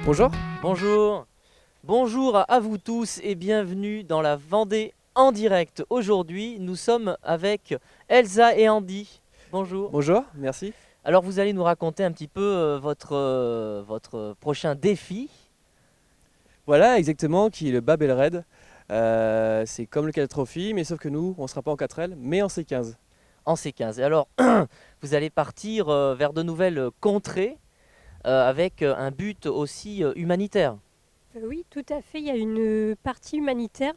Bonjour. Bonjour, bonjour à vous tous et bienvenue dans la Vendée en direct. Aujourd'hui, nous sommes avec Elsa et Andy. Bonjour. Bonjour, merci. Alors, vous allez nous raconter un petit peu votre prochain défi. Voilà, exactement, qui est le Babel Raid. C'est comme le catastrophe, mais sauf que nous, on ne sera pas en 4L, mais en C15. En C15. Et alors, vous allez partir vers de nouvelles contrées avec un but aussi humanitaire. Oui, tout à fait. Il y a une partie humanitaire.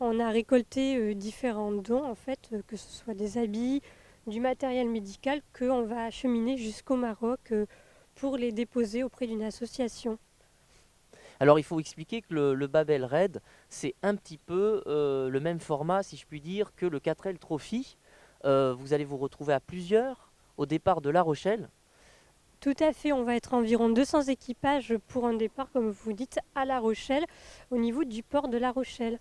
On a récolté différents dons, en fait, que ce soit des habits, du matériel médical, qu'on va acheminer jusqu'au Maroc pour les déposer auprès d'une association. Alors, il faut expliquer que le Babel Raid, c'est un petit peu le même format, si je puis dire, que le 4L Trophy. Vous allez vous retrouver à plusieurs au départ de La Rochelle. Tout à fait, on va être environ 200 équipages pour un départ, comme vous dites, à La Rochelle, au niveau du port de La Rochelle.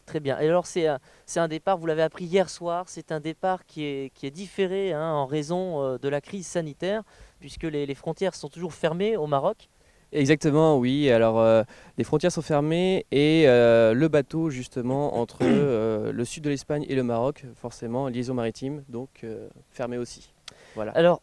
Très bien. Et alors, c'est un départ, vous l'avez appris hier soir, c'est un départ qui est différé en raison de la crise sanitaire, puisque les frontières sont toujours fermées au Maroc. Exactement, oui. Alors, les frontières sont fermées et le bateau, justement, entre le sud de l'Espagne et le Maroc, forcément, liaison maritime, donc fermée aussi. Voilà. Alors,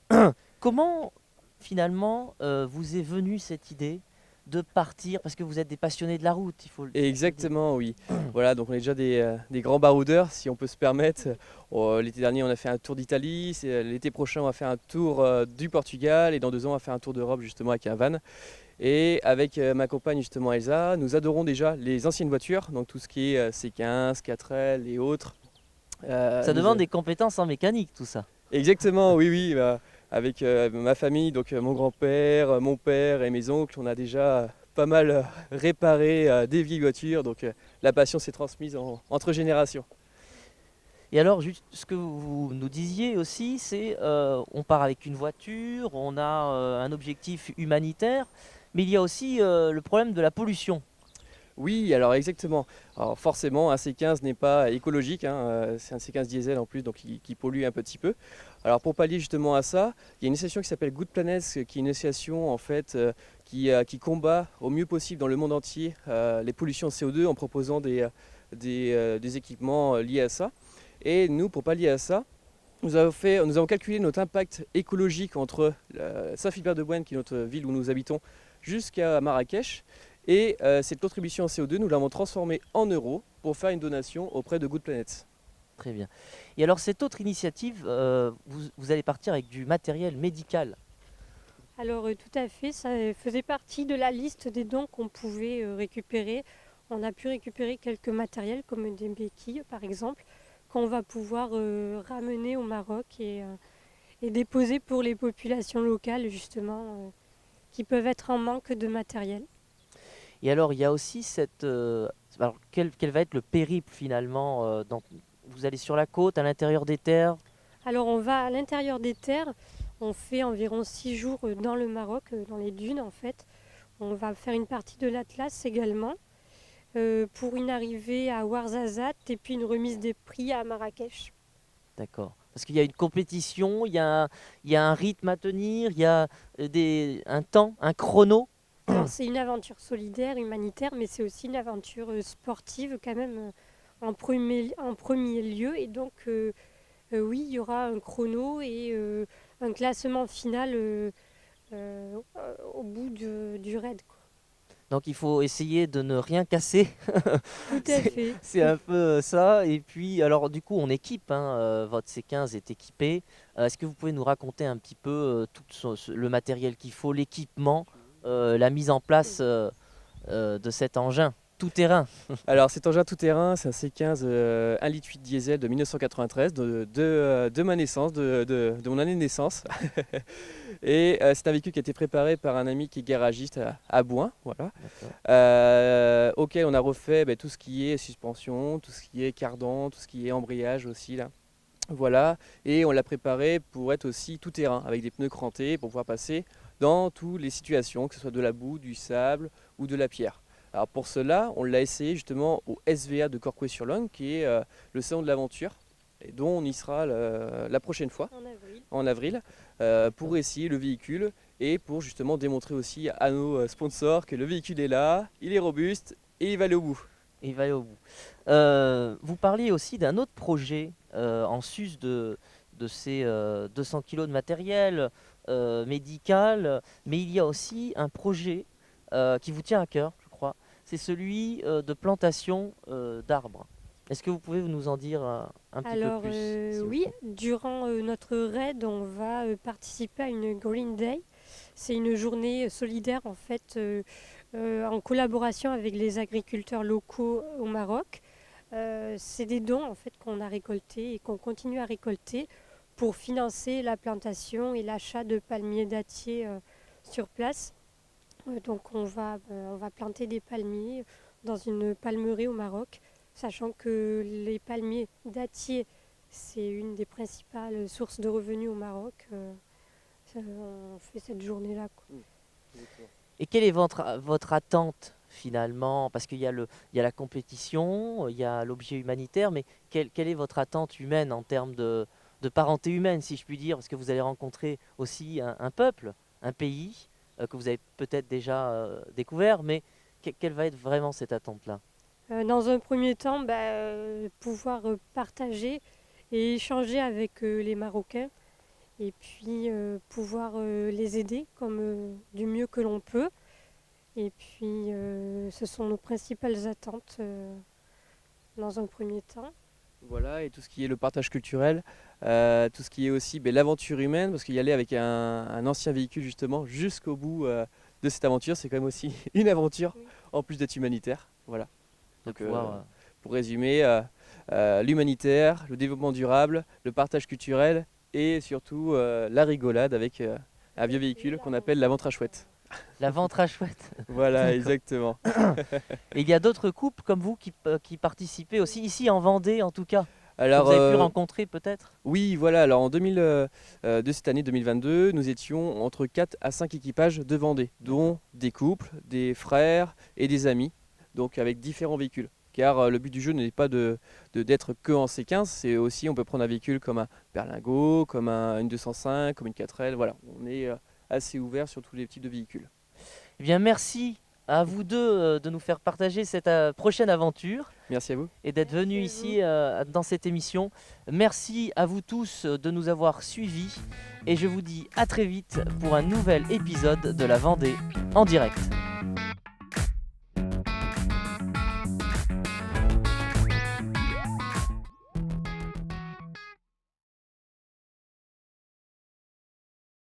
comment finalement vous est venue cette idée de partir, parce que vous êtes des passionnés de la route, il faut le dire. Exactement, oui. Voilà, donc on est déjà des grands baroudeurs, si on peut se permettre. L'été dernier, on a fait un tour d'Italie. L'été prochain, on va faire un tour du Portugal. Et dans 2 ans, on va faire un tour d'Europe, justement, avec un van. Et avec ma compagne, justement, Elsa, nous adorons déjà les anciennes voitures, donc tout ce qui est C15, 4L et autres. Ça demande des compétences en mécanique, tout ça. Exactement, oui, oui. Avec ma famille, donc mon grand-père, mon père et mes oncles, on a déjà pas mal réparé des vieilles voitures. Donc la passion s'est transmise entre générations. Et alors, juste ce que vous nous disiez aussi, c'est on part avec une voiture, on a un objectif humanitaire, mais il y a aussi le problème de la pollution. Oui, alors exactement. Alors forcément, un C15 n'est pas écologique, hein, c'est un C15 diesel en plus, donc qui pollue un petit peu. Alors pour pallier justement à ça, il y a une association qui s'appelle Good Planet, qui est une association en fait qui combat au mieux possible dans le monde entier les pollutions en CO2 en proposant des équipements liés à ça. Et nous, pour pallier à ça, nous avons calculé notre impact écologique entre Saint-Philbert-de-Bouenne, qui est notre ville où nous habitons, jusqu'à Marrakech. Et cette contribution en CO2, nous l'avons transformée en euros pour faire une donation auprès de Good Planet. Très bien. Et alors, cette autre initiative, vous allez partir avec du matériel médical. Alors tout à fait, ça faisait partie de la liste des dons qu'on pouvait récupérer. On a pu récupérer quelques matériels comme des béquilles par exemple, qu'on va pouvoir ramener au Maroc et déposer pour les populations locales justement qui peuvent être en manque de matériel. Et alors, il y a aussi cette... alors, quel va être le périple finalement vous allez sur la côte, à l'intérieur des terres. Alors on va à l'intérieur des terres, on fait environ 6 jours dans le Maroc, dans les dunes en fait. On va faire une partie de l'Atlas également, pour une arrivée à Ouarzazate et puis une remise des prix à Marrakech. D'accord. Parce qu'il y a une compétition, il y a un rythme à tenir, il y a un temps, un chrono. Alors c'est une aventure solidaire, humanitaire, mais c'est aussi une aventure sportive quand même en premier lieu. Et donc oui, il y aura un chrono et un classement final au bout du raid, quoi. Donc il faut essayer de ne rien casser. Tout à fait. C'est un peu ça. Et puis, alors du coup, on équipe, hein, votre C15 est équipé. Est-ce que vous pouvez nous raconter un petit peu le matériel qu'il faut, l'équipement, la mise en place de cet engin tout-terrain? Alors cet engin tout-terrain, c'est un C15 1,8 litre diesel de 1993, de ma naissance, de mon année de naissance. Et c'est un véhicule qui a été préparé par un ami qui est garagiste à Bouin, voilà. Auquel on a refait tout ce qui est suspension, tout ce qui est cardan, tout ce qui est embrayage aussi là. Voilà, et on l'a préparé pour être aussi tout-terrain, avec des pneus crantés pour pouvoir passer dans toutes les situations, que ce soit de la boue, du sable ou de la pierre. Alors pour cela, on l'a essayé justement au SVA de Corcouët-sur-Logne, qui est le salon de l'aventure, et dont on y sera la prochaine fois, en avril, pour essayer le véhicule et pour justement démontrer aussi à nos sponsors que le véhicule est là, il est robuste et il va aller au bout. Il va aller au bout. Vous parliez aussi d'un autre projet en sus de ces 200 kilos de matériel médical, mais il y a aussi un projet qui vous tient à cœur, je crois. C'est celui de plantation d'arbres. Est-ce que vous pouvez nous en dire un petit peu plus s'il vous Oui, plaît durant notre raid, on va participer à une Green Day. C'est une journée solidaire en fait, en collaboration avec les agriculteurs locaux au Maroc. C'est des dons en fait qu'on a récoltés et qu'on continue à récolter pour financer la plantation et l'achat de palmiers dattiers sur place. Donc on va planter des palmiers dans une palmeraie au Maroc, sachant que les palmiers dattiers, c'est une des principales sources de revenus au Maroc. On fait cette journée-là, quoi. Et quelle est votre attente finalement? Parce qu'il y a la compétition, il y a l'objet humanitaire, mais quelle est votre attente humaine en termes de parenté humaine, si je puis dire? Parce que vous allez rencontrer aussi un peuple, un pays que vous avez peut-être déjà découvert, mais quelle va être vraiment cette attente-là? Dans un premier temps, pouvoir partager et échanger avec les Marocains et puis pouvoir les aider comme du mieux que l'on peut. Et puis ce sont nos principales attentes dans un premier temps. Voilà, et tout ce qui est le partage culturel, tout ce qui est aussi l'aventure humaine, parce qu'y aller avec un ancien véhicule justement jusqu'au bout de cette aventure, c'est quand même aussi une aventure, Oui. en plus d'être humanitaire. Voilà. De Donc, pouvoir, pour résumer, l'humanitaire, le développement durable, le partage culturel et surtout la rigolade avec un vieux véhicule qu'on appelle la ventre à chouette. la ventre à chouette. Voilà, D'accord. exactement. Et il y a d'autres couples comme vous qui participaient aussi ici en Vendée en tout cas, que Alors, vous avez pu rencontrer peut-être? oui, voilà. Alors en 2000, de cette année 2022, nous étions entre 4 à 5 équipages de Vendée, dont des couples, des frères et des amis, donc avec différents véhicules. Car le but du jeu n'est pas d'être que en C15, c'est aussi on peut prendre un véhicule comme un berlingot, comme une 205, comme une 4L. Voilà, on est assez ouvert sur tous les types de véhicules. Eh bien merci à vous deux de nous faire partager cette prochaine aventure Merci à vous. et d'être Merci venus à ici dans cette émission. Merci à vous tous de nous avoir suivis et je vous dis à très vite pour un nouvel épisode de la Vendée en direct.